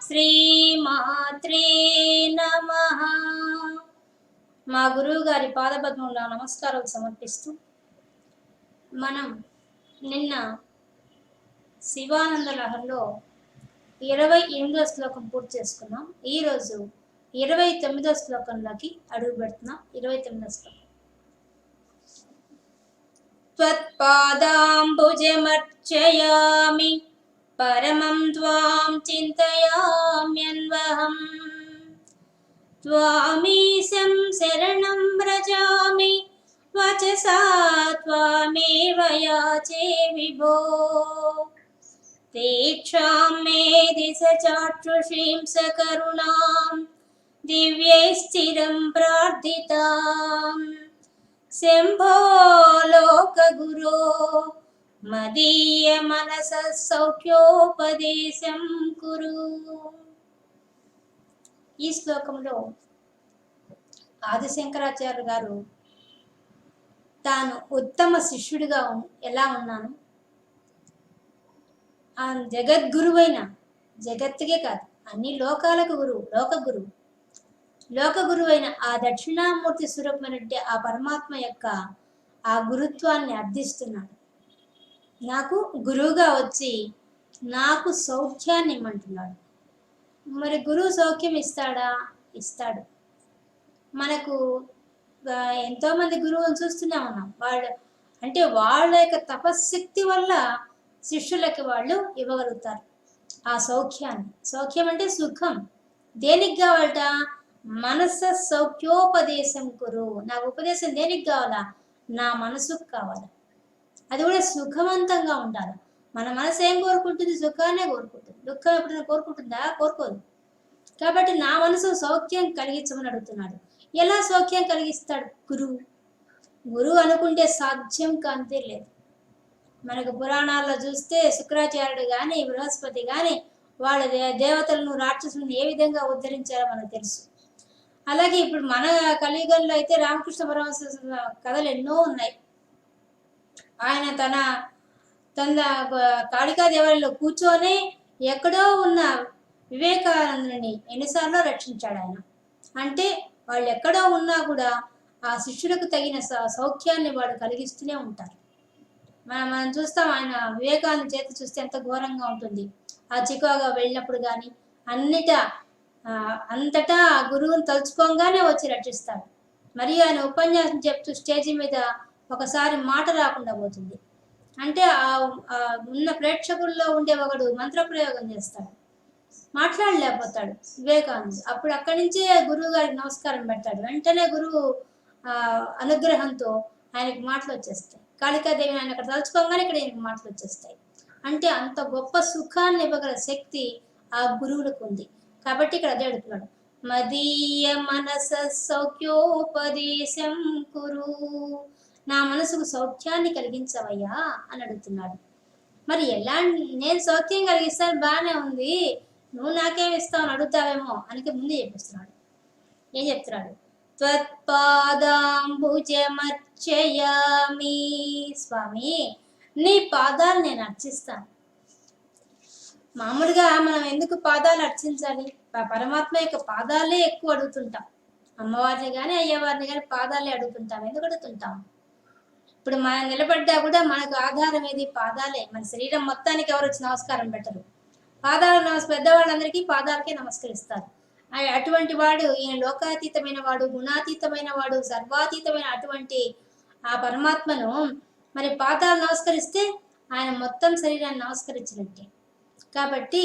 శ్రీమాత్రే నమః. మా గురువు గారి పాదపద్మంలో నమస్కారాలు సమర్పిస్తూ మనం నిన్న శివానంద లహరిలో 28వ శ్లోకం పూర్తి చేసుకున్నాం. ఈరోజు 29వ శ్లోకంలోకి అడుగు పెడుతున్నాం. 29వ శ్లోకం. త్వత్పాదాంబుజమర్చయామి పరమం త్వాం చింతయామ్యన్వహం త్వామీశం శరణం వ్రజామి వచసా త్వామేవ యాచే విభో తీక్షాం మే దిశ చాక్షుషీం సకరుణాం దివ్యైశ్చిరం ప్రార్థితాం శంభో లోకగురో మదీయ మనస సౌఖ్యోపదేశం కురు. ఈ శ్లోకంలో ఆదిశంకరాచార్య గారు తాను ఉత్తమ శిష్యుడిగా ఎలా ఉన్నాను, ఆ జగద్గురువైన, జగత్తుకే కాదు అన్ని లోకాలకు గురువు, లోక గురువైన ఆ దక్షిణామూర్తి స్వరూపమైనటువంటి ఆ పరమాత్మ యొక్క ఆ గురుత్వాన్ని అర్థిస్తున్నాడు. నాకు గురువుగా వచ్చి నాకు సౌఖ్యాన్ని ఇమ్మంటున్నాడు. మరి గురువు సౌఖ్యం ఇస్తాడా? ఇస్తాడు. మనకు ఎంతోమంది గురువులను చూస్తూనే ఉన్నాం. వాళ్ళ యొక్క తపశ్శక్తి వల్ల శిష్యులకి వాళ్ళు ఇవ్వగలుగుతారు ఆ సౌఖ్యాన్ని. సౌఖ్యం అంటే సుఖం. దేనికి కావాలట? మనస సౌఖ్యోపదేశం కురు. నాకు ఉపదేశం దేనికి కావాలా? నా మనసుకు కావాలా. అది కూడా సుఖవంతంగా ఉండాలి. మన మనసు ఏం కోరుకుంటుంది? సుఖాన్నే కోరుకుంటుంది. దుఃఖం ఎప్పుడైనా కోరుకుంటుందా? కోరుకోదు. కాబట్టి నా మనసు సౌఖ్యం కలిగించమని అడుగుతున్నాడు. ఎలా సౌఖ్యం కలిగిస్తాడు? గురువు అనుకుంటే సాధ్యం కాంతే లేదు. మనకు పురాణాల్లో చూస్తే శుక్రాచార్యుడు కానీ బృహస్పతి కానీ వాళ్ళ దేవతలను రాక్షసులను ఏ విధంగా ఉద్ధరించారో మనకు తెలుసు. అలాగే ఇప్పుడు మన కలియుగంలో అయితే రామకృష్ణ పరమహంస కథలు ఎన్నో ఉన్నాయి. ఆయన తన కాళికా దేవాలయంలో కూర్చొని ఎక్కడో ఉన్న వివేకానందుని ఎన్నిసార్లు రక్షించాడు ఆయన. అంటే వాళ్ళు ఎక్కడో ఉన్నా కూడా ఆ శిష్యులకు తగిన సౌఖ్యాన్ని వాళ్ళు కలిగిస్తూనే ఉంటారు. మనం చూస్తాం, ఆయన వివేకానంద చేతి చూస్తే ఎంత ఘోరంగా ఉంటుంది. ఆ చికాగో వెళ్ళినప్పుడు కానీ అంతటా గురువుని తలుచుకోగానే వచ్చి రక్షిస్తాడు. మరియు ఆయన ఉపన్యాసం చెప్తూ స్టేజీ మీద ఒకసారి మాట రాకుండా పోతుంది. అంటే ఉన్న ప్రేక్షకుల్లో ఉండే ఒకడు మంత్రప్రయోగం చేస్తాడు, మాట్లాడలేకపోతాడు వివేకానంద. అప్పుడు అక్కడి నుంచే గురువు గారికి నమస్కారం పెడతాడు. వెంటనే గురువు అనుగ్రహంతో ఆయనకు మాటలు వచ్చేస్తాయి. కాళికాదేవిని ఆయన అక్కడ తలుచుకోగానే ఇక్కడ ఆయనకు మాటలు వచ్చేస్తాయి. అంటే అంత గొప్ప సుఖాన్ని ఇవ్వగల శక్తి ఆ గురువులకు ఉంది. కాబట్టి ఇక్కడ అదే అడుగుతున్నాడు, మదీయ మనస సౌఖ్యోపదేశం కురు. నా మనసుకు సౌఖ్యాన్ని కలిగించవయ్యా అని అడుగుతున్నాడు. మరి ఎలా? నేను సౌఖ్యం కలిగిస్తాను, బాగానే ఉంది, నువ్వు నాకేమి ఇస్తావు అని అడుగుతావేమో అని ముందే చెప్పిస్తున్నాడు. ఏం చెప్తున్నాడు? త్వత్పాదాంబుజమర్చయామి. స్వామి, నీ పాదాలు నేను అర్చిస్తాను. మామూలుగా మనం ఎందుకు పాదాలు అర్చించాలి? పరమాత్మ యొక్క పాదాలే ఎక్కువ అడుగుతుంటాం. అమ్మవారిని కానీ అయ్యవారిని కానీ పాదాలే అడుగుతుంటాం. ఎందుకు అడుగుతుంటాం? ఇప్పుడు మనం నిలబడ్డా కూడా మనకు ఆధారం ఏది? పాదాలే. మన శరీరం మొత్తానికి ఎవరు వచ్చి నమస్కారం పెట్టరు. పెద్దవాళ్ళందరికీ పాదాలకే నమస్కరిస్తారు. అటువంటి వాడు ఈయన లోకాతీతమైన వాడు, గుణాతీతమైన వాడు, సర్వాతీతమైన అటువంటి ఆ పరమాత్మను మరి పాదాలు నమస్కరిస్తే ఆయన మొత్తం శరీరాన్ని నమస్కరించినట్టే. కాబట్టి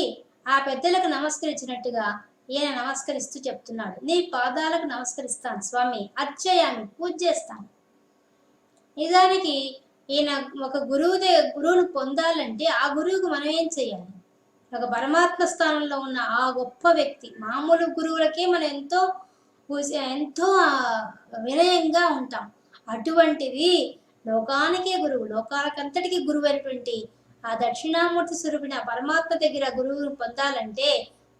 ఆ పెద్దలకు నమస్కరించినట్టుగా ఈయన నమస్కరిస్తూ చెప్తున్నాడు, నీ పాదాలకు నమస్కరిస్తాను స్వామి, అర్చయామి, పూజ చేస్తాను. నిజానికి ఈయన ఒక గురువును పొందాలంటే ఆ గురువుకు మనం ఏం చేయాలి? ఒక పరమాత్మ స్థానంలో ఉన్న ఆ గొప్ప వ్యక్తి, మామూలు గురువులకే మనం ఎంతో వినయంగా ఉంటాం. అటువంటిది లోకానికే గురువు, లోకాలకంతటికీ గురువు అయినటువంటి ఆ దక్షిణామూర్తి స్వరూపిణ పరమాత్మ దగ్గర గురువును పొందాలంటే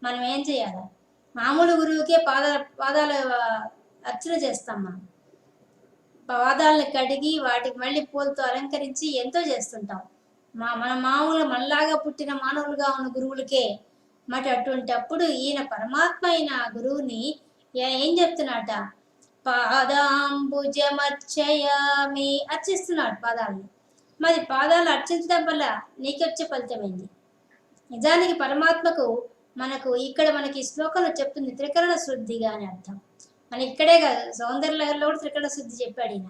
మనం ఏం చేయాలి? మామూలు గురువుకే పాదాల అర్చన చేస్తాం. మనం పాదాలను కడిగి వాటికి మళ్ళీ పూలతో అలంకరించి ఎంతో చేస్తుంటాం. మన మామూలు మనలాగా పుట్టిన మానవులుగా ఉన్న గురువులకే మరి అటువంటిప్పుడు ఈయన పరమాత్మ అయిన గురువుని ఏం చెప్తున్నట, పాదాంబుజమర్చయామి, అర్చిస్తున్నాడు పాదాలను. మరి పాదాలు అర్చించడం వల్ల నీకొచ్చే ఫలితం ఏంది? నిజానికి పరమాత్మకు మనకు ఇక్కడ మనకి శ్లోకంలో చెప్తుంది త్రికరణ శుద్ధిగా అని అర్థం. మన ఇక్కడే కాదు, సౌందర్యలహరిలో కూడా త్రికరణ శుద్ధి చెప్పాడు ఈయన.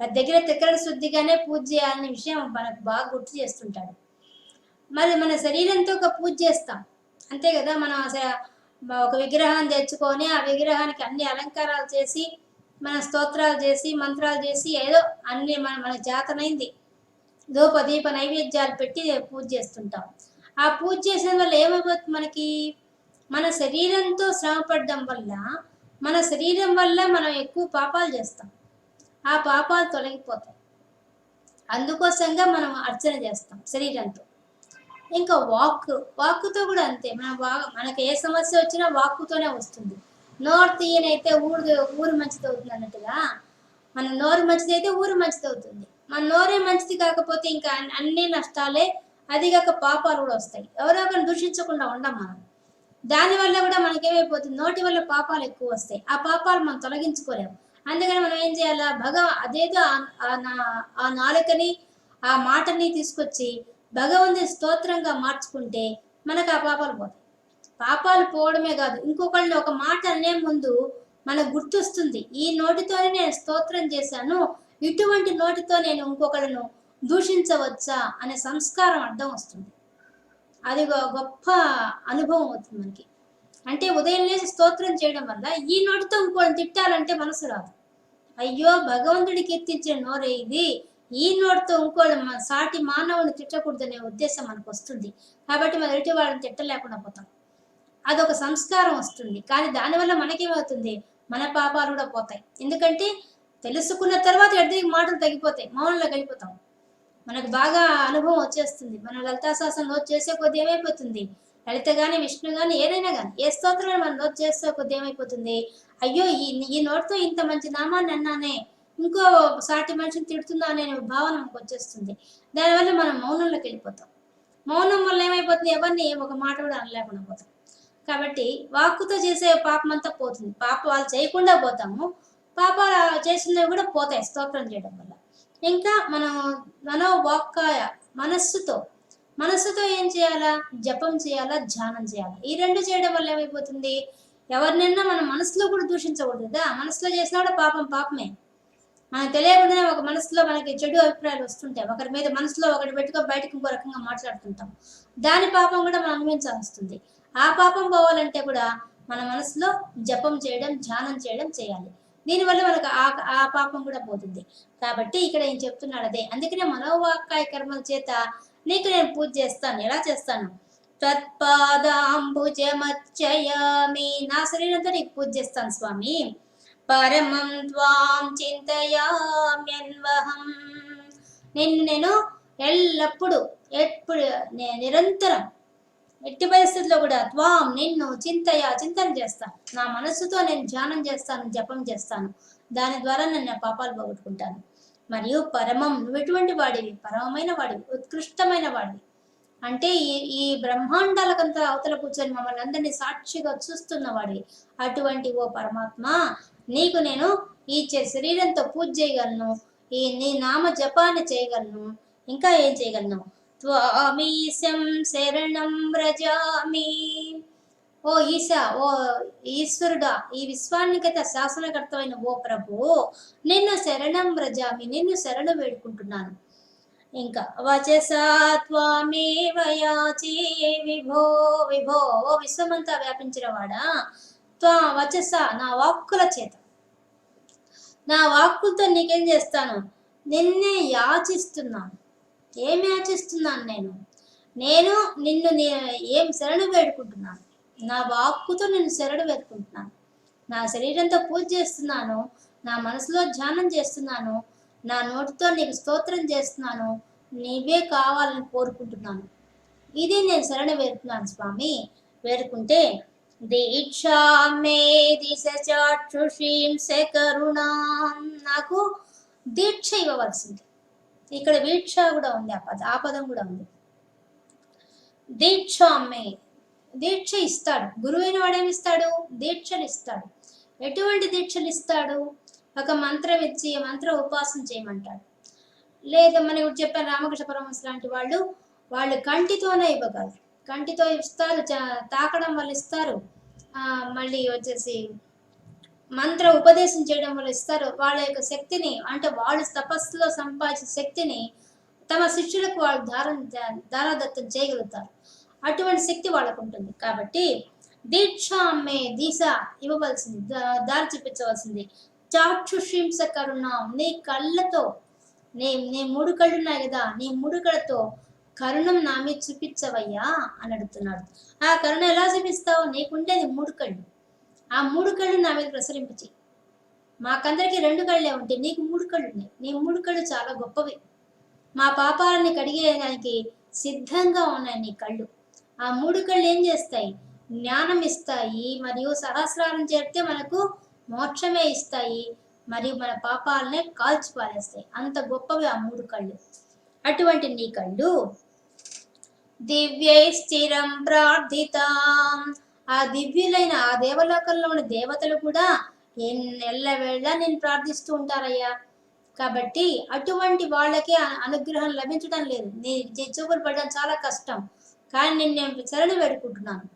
మన దగ్గర త్రికరణ శుద్ధిగానే పూజ చేయాలనే విషయం మనకు బాగా గుర్తు చేస్తుంటాడు. మరి మన శరీరంతో ఒక పూజ చేస్తాం అంతే కదా. మనం అసలు ఒక విగ్రహాన్ని తెచ్చుకొని ఆ విగ్రహానికి అన్ని అలంకారాలు చేసి మన స్తోత్రాలు చేసి మంత్రాలు చేసి ఏదో అన్ని మన చేతనైంది ధూప దీప నైవేద్యాలు పెట్టి పూజ చేస్తుంటాం. ఆ పూజ చేసిన వల్ల ఏమైపోతుంది, మనకి మన శరీరంతో శ్రమపడడం వల్ల మన శరీరం వల్ల మనం ఎక్కువ పాపాలు చేస్తాం. ఆ పాపాలు తొలగిపోతాయి. అందుకోసంగా మనం అర్చన చేస్తాం శరీరంతో. ఇంకా వాక్కుతో కూడా అంతే. మనకి ఏ సమస్య వచ్చినా వాక్కుతోనే వస్తుంది. నోరు తీయనైతే ఊరు మంచిది అవుతుంది అన్నట్టుగా, మన నోరు మంచిది అయితే ఊరు మంచిది అవుతుంది. మన నోరే మంచిది కాకపోతే ఇంకా అన్ని నష్టాలే, అదిగాక పాపాలు కూడా వస్తాయి. ఎవరో ఒకరిని దూషించకుండా ఉండం మనం. దానివల్ల కూడా మనకేమైపోతుంది, నోటి వల్ల పాపాలు ఎక్కువ వస్తాయి. ఆ పాపాలు మనం తొలగించుకోలేము. అందుకని మనం ఏం చేయాలా, అదేదో ఆ నాలుకని ఆ మాటని తీసుకొచ్చి భగవంతుని స్తోత్రంగా మార్చుకుంటే మనకు ఆ పాపాలు పోతాయి. పాపాలు పోవడమే కాదు, ఇంకొకళ్ళని ఒక మాట అనే ముందు మనకు గుర్తొస్తుంది, ఈ నోటితోనే నేను స్తోత్రం చేశాను, ఇటువంటి నోటితో నేను ఇంకొకళ్ళను దూషించవచ్చా అనే సంస్కారం అర్థం వస్తుంది. అది గొప్ప అనుభవం అవుతుంది మనకి. అంటే ఉదయం లేచి స్తోత్రం చేయడం వల్ల ఈ నోటితో ఇంకోళ్ళని తిట్టాలంటే మనసు రాదు. అయ్యో భగవంతుడి కీర్తించిన నోరే ఇది, ఈ నోటితో ఇంకోళ్ళు సాటి మానవుని తిట్టకూడదనే ఉద్దేశం మనకు వస్తుంది. కాబట్టి మన ఎదుటి వాళ్ళని తిట్టలేకుండా పోతాం. అదొక సంస్కారం వస్తుంది. కానీ దానివల్ల మనకేమవుతుంది, మన పాపాలు కూడా పోతాయి. ఎందుకంటే తెలుసుకున్న తర్వాత ఎదుటి మాటలు తగ్గిపోతాయి, మౌనంలో వెళ్ళిపోతాం. మనకు బాగా అనుభవం వచ్చేస్తుంది. మన లలితా సహస్రం నోట్ చేసే కొద్ది ఏమైపోతుంది, లలిత కానీ విష్ణు కానీ ఏదైనా కానీ ఏ స్తోత్రాన్ని మనం నోట్ చేసే కొద్ది ఏమైపోతుంది, అయ్యో ఈ నోటితో ఇంత మంచి నామాన్ని అన్నానే, ఇంకో సాటి మనిషిని తిడుతున్నా అనే భావన మనకు వచ్చేస్తుంది. దానివల్ల మనం మౌనంలోకి వెళ్ళిపోతాం. మౌనం వల్ల ఏమైపోతుంది, ఎవరిని ఒక మాట కూడా అనలేకుండా పోతాం. కాబట్టి వాక్కుతో చేసే పాపం అంతా పోతుంది. పాపాలు చేయకుండా పోతాము, పాపాలు చేసినవి కూడా పోతాయి స్తోత్రం చేయడం వల్ల. ఇంకా మనం మనోవాక్కాయ మనస్సుతో ఏం చేయాలా, జపం చేయాలా, ధ్యానం చేయాలా. ఈ రెండు చేయడం వల్ల ఏమైపోతుంది, ఎవరినైనా మనం మనసులో కూడా దూషించకూడదు కదా. మనసులో చేసినా కూడా పాపమే. మనకు తెలియకుండానే ఒక మనసులో మనకి చెడు అభిప్రాయాలు వస్తుంటాయి. ఒకరి మీద మనసులో ఒకటి పెట్టుకో బయటకు ఇంకో రకంగా మాట్లాడుతుంటాం. దాని పాపం కూడా మనం అనుభవించాల్సి వస్తుంది. ఆ పాపం పోవాలంటే కూడా మన మనసులో జపం చేయడం, ధ్యానం చేయడం చేయాలి. దీనివల్ల మనకు ఆ పాపం కూడా పోతుంది. కాబట్టి ఇక్కడ ఏం చెప్తున్నాడు అదే. అందుకనే మనోవాక్కాయ కర్మల చేత నీకు నేను పూజ చేస్తాను. ఎలా చేస్తాను, తత్పాదాంబుజమర్చయామి, నా శరీరంతో నీకు పూజ చేస్తాను స్వామి. పరమం త్వాం చింతయామ్యన్వహం, నేను ఎల్లప్పుడు నిరంతరం ఎట్టి పరిస్థితుల్లో కూడా త్వాం నిన్ను చింతన చేస్తాను. నా మనస్సుతో నేను ధ్యానం చేస్తాను, జపం చేస్తాను. దాని ద్వారా నేను పాపాలు పోగొట్టుకుంటాను. మరియు పరమం, నువ్వు ఎటువంటి వాడివి, పరమమైన వాడివి, ఉత్కృష్టమైన వాడివి. అంటే ఈ బ్రహ్మాండాలకంతా అవతల కూర్చొని మమ్మల్ని అందరినీ సాక్షిగా చూస్తున్న వాడివి. అటువంటి ఓ పరమాత్మ, నీకు నేను ఈ శరీరంతో పూజ చేయగలను, నీ నామ జపాన్ని చేయగలను. ఇంకా ఏం చేయగలను, త్వామీశం శరణం వ్రజామి. ఓ ఈశా, ఓ ఈశ్వరుడా, ఈ విశ్వానికైతే శాసనకర్తమైన ఓ ప్రభు, నిన్ను శరణం వ్రజామి, నిన్ను శరణు వేడుకుంటున్నాను. ఇంకా వచసా త్వామేవ యాచే విభో విభో, ఓ విశ్వమంతా వ్యాపించిన వాడా, వచస నా వాక్కుల చేత, నా వాక్కులతో నీకేం చేస్తాను, నిన్నే యాచిస్తున్నాను. ఏమి యాచిస్తున్నాను, నేను నిన్ను ఏం శరణు వేడుకుంటున్నాను. నా వాక్కుతో నేను శరణు వేడుకుంటున్నాను. నా శరీరంతో పూజ చేస్తున్నాను, నా మనసులో ధ్యానం చేస్తున్నాను, నా నోటితో నీకు స్తోత్రం చేస్తున్నాను, నీవే కావాలని కోరుకుంటున్నాను. ఇది నేను శరణు వేడుతున్నాను స్వామి. వేడుకుంటే దీక్షామే దిశాక్షుషీం కరుణాం, నాకు దీక్ష ఇవ్వవలసింది. ఇక్కడ వీక్ష కూడా ఉంది, ఆ పదం కూడా ఉంది. దీక్షామే, దీక్ష ఇస్తాడు. గురువైన వాడు ఏమి ఇస్తాడు? దీక్షలు ఇస్తాడు. ఎటువంటి దీక్షలు ఇస్తాడు? ఒక మంత్రం ఇచ్చి మంత్ర ఉపాసన చేయమంటాడు. లేదా మనం ఇప్పుడు చెప్పాను రామకృష్ణ పరమహంస లాంటి వాళ్ళు కంటితోనే ఇవ్వగలరు. కంటితో ఇస్తారు, తాకడం వల్ల ఇస్తారు, మళ్ళీ వచ్చేసి మంత్ర ఉపదేశం చేయడం వల్ల ఇస్తారు. వాళ్ళ యొక్క శక్తిని, అంటే వాళ్ళు తపస్సులో సంపాదించిన శక్తిని తమ శిష్యులకు వాళ్ళు దారాదత్తం చేయగలుగుతారు. అటువంటి శక్తి వాళ్ళకు ఉంటుంది. కాబట్టి దీక్ష అమ్మే దిశ ఇవ్వవలసింది, దారి చూపించవలసింది. చాక్షుషింస కరుణం, నీ కళ్ళతో, నీ మూడు కళ్ళు ఉన్నాయి కదా, నీ మూడు కళ్ళతో కరుణం నా మీద చూపించవయ్యా అని అడుగుతున్నాడు. ఆ కరుణ ఎలా చూపిస్తావు? నీకుండేది మూడు కళ్ళు, ఆ మూడు కళ్ళు నా మీద ప్రసరింపచి. మాకందరికి రెండు కళ్ళే ఉంటాయి, నీకు మూడు కళ్ళు ఉన్నాయి. నీ మూడు కళ్ళు చాలా గొప్పవి, మా పాపాలని కడిగేయడానికి సిద్ధంగా ఉన్నాయి నీ కళ్ళు. ఆ మూడు కళ్ళు ఏం చేస్తాయి? జ్ఞానం ఇస్తాయి, మరియు సహస్రారం చేస్తే మనకు మోక్షమే ఇస్తాయి, మరియు మన పాపాలనే కాల్చి పారేస్తాయి. అంత గొప్పవి ఆ మూడు కళ్ళు. అటువంటి నీ కళ్ళు దివ్యై స్థిరం ప్రార్థితాం, ఆ దివ్యులైన ఆ దేవలోకంలో ఉన్న దేవతలు కూడా ఎల్లవేళ నేను ప్రార్థిస్తూ ఉంటారయ్యా. కాబట్టి అటువంటి వాళ్ళకి అనుగ్రహం లభించడం లేదు, నీ చూపులు పడడం చాలా కష్టం. కానీ నేను శరణు వేడుకుంటున్నాను,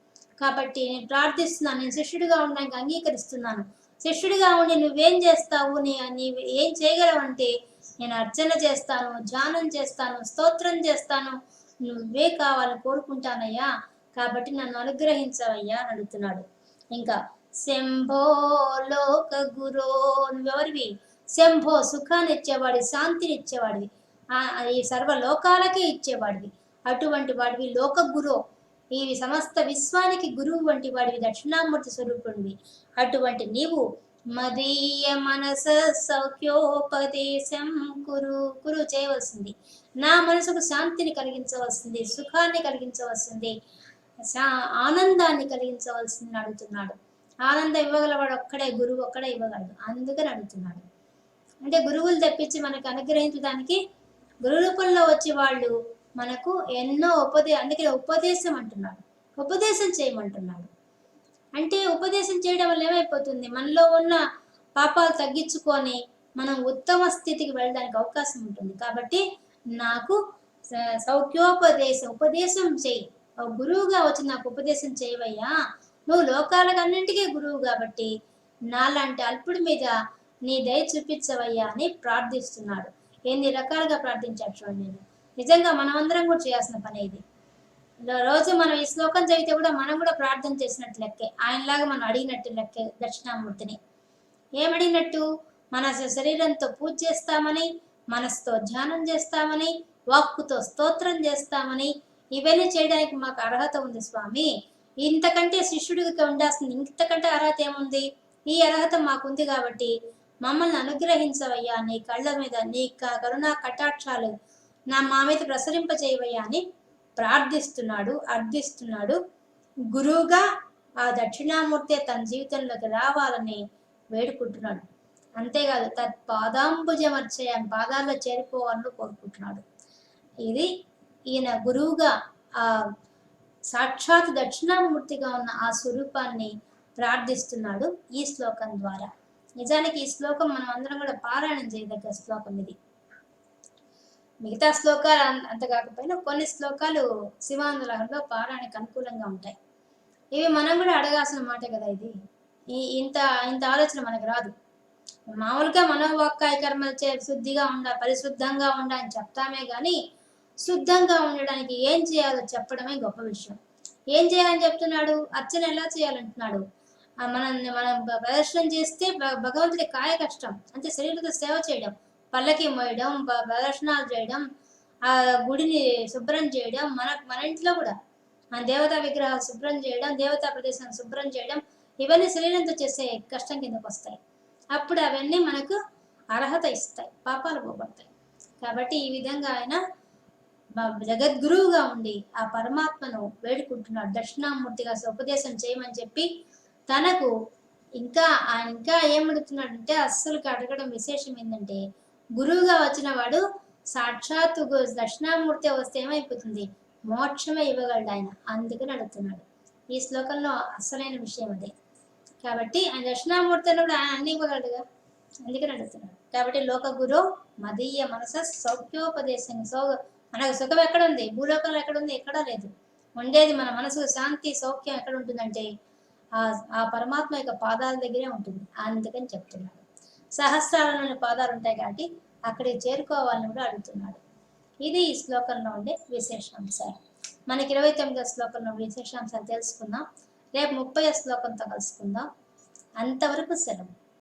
కాబట్టి నేను ప్రార్థిస్తున్నాను, నేను శిష్యుడిగా ఉండడానికి అంగీకరిస్తున్నాను. శిష్యుడిగా ఉండి నువ్వేం చేస్తావు, నీవు ఏం చేయగలవంటే నేను అర్చన చేస్తాను, ధ్యానం చేస్తాను, స్తోత్రం చేస్తాను, నువ్వే కావాలని కోరుకుంటానయ్యా. కాబట్టి నన్ను అనుగ్రహించవయ్యా అని అడుగుతున్నాడు. ఇంకా శంభో లోక గురో, నువ్వెవరివి? శంభో, సుఖాన్ని ఇచ్చేవాడివి, శాంతిని ఇచ్చేవాడివి, ఈ సర్వలోకాలకే ఇచ్చేవాడివి. అటువంటి వాడివి లోక గురో, ఈ సమస్త విశ్వానికి గురువు వంటి వాడివి, దక్షిణామూర్తి స్వరూపుడివి. అటువంటి నీవు మదీయ మనస సౌఖ్యోపదేశం కురు చేయవలసింది. నా మనసుకు శాంతిని కలిగించవలసింది, సుఖాన్ని కలిగించవలసింది, ఆనందాన్ని కలిగించవలసింది అడుగుతున్నాడు. ఆనందం ఇవ్వగలవాడు ఒక్కడే, గురువు ఒక్కడే ఇవ్వగలడు. అందుకని అడుగుతున్నాడు. అంటే గురువులు తెప్పించి మనకు అనుగ్రహించడానికి గురు రూపంలో వచ్చి వాళ్ళు మనకు ఎన్నో అందుకే ఉపదేశం అంటున్నాడు, ఉపదేశం చేయమంటున్నాడు. అంటే ఉపదేశం చేయడం వల్ల ఏమైపోతుంది? మనలో ఉన్న పాపాలు తగ్గించుకొని మనం ఉత్తమ స్థితికి వెళ్ళడానికి అవకాశం ఉంటుంది. కాబట్టి నాకు ఉపదేశం చేయి, గురువుగా వచ్చి నాకు ఉపదేశం చేయవయ్యా. నువ్వు లోకాలకు అన్నింటికీ గురువు కాబట్టి నాలాంటి అల్పుడి మీద నీ దయ చూపించవయ్యా అని ప్రార్థిస్తున్నాడు. ఎన్ని రకాలుగా ప్రార్థించాడు చూడండి. నేను నిజంగా మనమందరం కూడా చేయాల్సిన పని ఇది. రోజు మనం ఈ శ్లోకం చదివితే కూడా మనం కూడా ప్రార్థన చేసినట్టు లెక్కే, ఆయనలాగా మనం అడిగినట్టు లెక్కే దక్షిణామూర్తిని. ఏమడిగినట్టు? మన శరీరంతో పూజ చేస్తామని, మనసుతో ధ్యానం చేస్తామని, వాక్కుతో స్తోత్రం చేస్తామని, ఇవన్నీ చేయడానికి మాకు అర్హత ఉంది స్వామి. ఇంతకంటే శిష్యుడిగా ఉండాల్సింది ఇంతకంటే అర్హత ఏముంది? ఈ అర్హత మాకుంది కాబట్టి మమ్మల్ని అనుగ్రహించవయ్యా, నీ కళ్ళ మీద నీ కరుణా కటాక్షాలు మా మీద ప్రసరింపచేయవయ్యా అని ప్రార్థిస్తున్నాడు, అర్థిస్తున్నాడు. గురువుగా ఆ దక్షిణామూర్తి తన జీవితంలోకి రావాలని వేడుకుంటున్నాడు. అంతేకాదు పాదాంబుజమర్చయం, పాదాల్లో చేరిపోవాలని కోరుకుంటున్నాడు. ఇది ఈయన గురువుగా ఆ సాక్షాత్ దక్షిణామూర్తిగా ఉన్న ఆ స్వరూపాన్ని ప్రార్థిస్తున్నాడు ఈ శ్లోకం ద్వారా. నిజానికి ఈ శ్లోకం మనం అందరం కూడా పారాయణం చేయదగ్గ శ్లోకం ఇది. మిగతా శ్లోకాలు అంత కాకపోయినా కొన్ని శ్లోకాలు శివానందలహరిలో పారాయణకు అనుకూలంగా ఉంటాయి. ఇవి మనం కూడా అడగాల్సిన మాట కదా. ఇది ఇంత ఆలోచన మనకు రాదు. మామూలుగా మనోవాక్కాయ కర్మలు శుద్ధిగా పరిశుద్ధంగా అని చెప్తామే కానీ శుద్ధంగా ఉండడానికి ఏం చేయాలో చెప్పడమే గొప్ప విషయం. ఏం చేయాలని చెప్తున్నాడు? అర్చన ఎలా చేయాలంటున్నాడు. మనం ప్రదర్శనం చేస్తే భగవంతుడి కాయ కష్టం అంటే శరీరంతో సేవ చేయడం, పల్లకి మోయడం, ప్రదర్శనాలు చేయడం, ఆ గుడిని శుభ్రం చేయడం, మన ఇంట్లో కూడా మన దేవతా విగ్రహాలు శుభ్రం చేయడం, దేవతా ప్రదేశాన్ని శుభ్రం చేయడం, ఇవన్నీ శరీరంతో చేసే కష్టం కిందకు వస్తాయి. అప్పుడు అవన్నీ మనకు అర్హత ఇస్తాయి, పాపాలు పోగొడతాయి. కాబట్టి ఈ విధంగా ఆయన జగద్గురువుగా ఉండి ఆ పరమాత్మను వేడుకుంటున్నాడు. దక్షిణామూర్తిగా ఉపదేశం చేయమని చెప్పి తనకు ఇంకా ఏమడుగుతున్నాడంటే, అస్సలు అడగడం విశేషం ఏంటంటే, గురువుగా వచ్చిన వాడు సాక్షాత్తు దక్షిణామూర్తి వస్తే ఏమైపోతుంది? మోక్షమే ఇవ్వగలడు ఆయన. అందుకని అడుగుతున్నాడు. ఈ శ్లోకంలో అసలైన విషయం అదే. కాబట్టి ఆయన దక్షిణామూర్తి అన్నప్పుడు ఆయన అన్ని ఇవ్వగలడుగా, అందుకని అడుగుతున్నాడు. కాబట్టి లోక గురు మదీయ మనస సౌఖ్యోపదేశం. మనకు సుఖం ఎక్కడ ఉంది? భూలోకంలో ఎక్కడ ఉంది? ఎక్కడా లేదు. ఉండేది మన మనసు శాంతి సౌఖ్యం ఎక్కడ ఉంటుందంటే ఆ పరమాత్మ యొక్క పాదాల దగ్గరే ఉంటుంది. అందుకని చెప్తున్నాడు. సహస్రాలలోని పాదాలు ఉంటాయి కాబట్టి అక్కడికి చేరుకోవాలని కూడా అడుగుతున్నాడు. ఇది ఈ శ్లోకంలో ఉండే విశేషాంశాలు. మనకి 29వ శ్లోకంలో విశేషాంశాలు తెలుసుకుందాం. రేపు 30వ శ్లోకంతో కలుసుకుందాం. అంతవరకు సెలవు.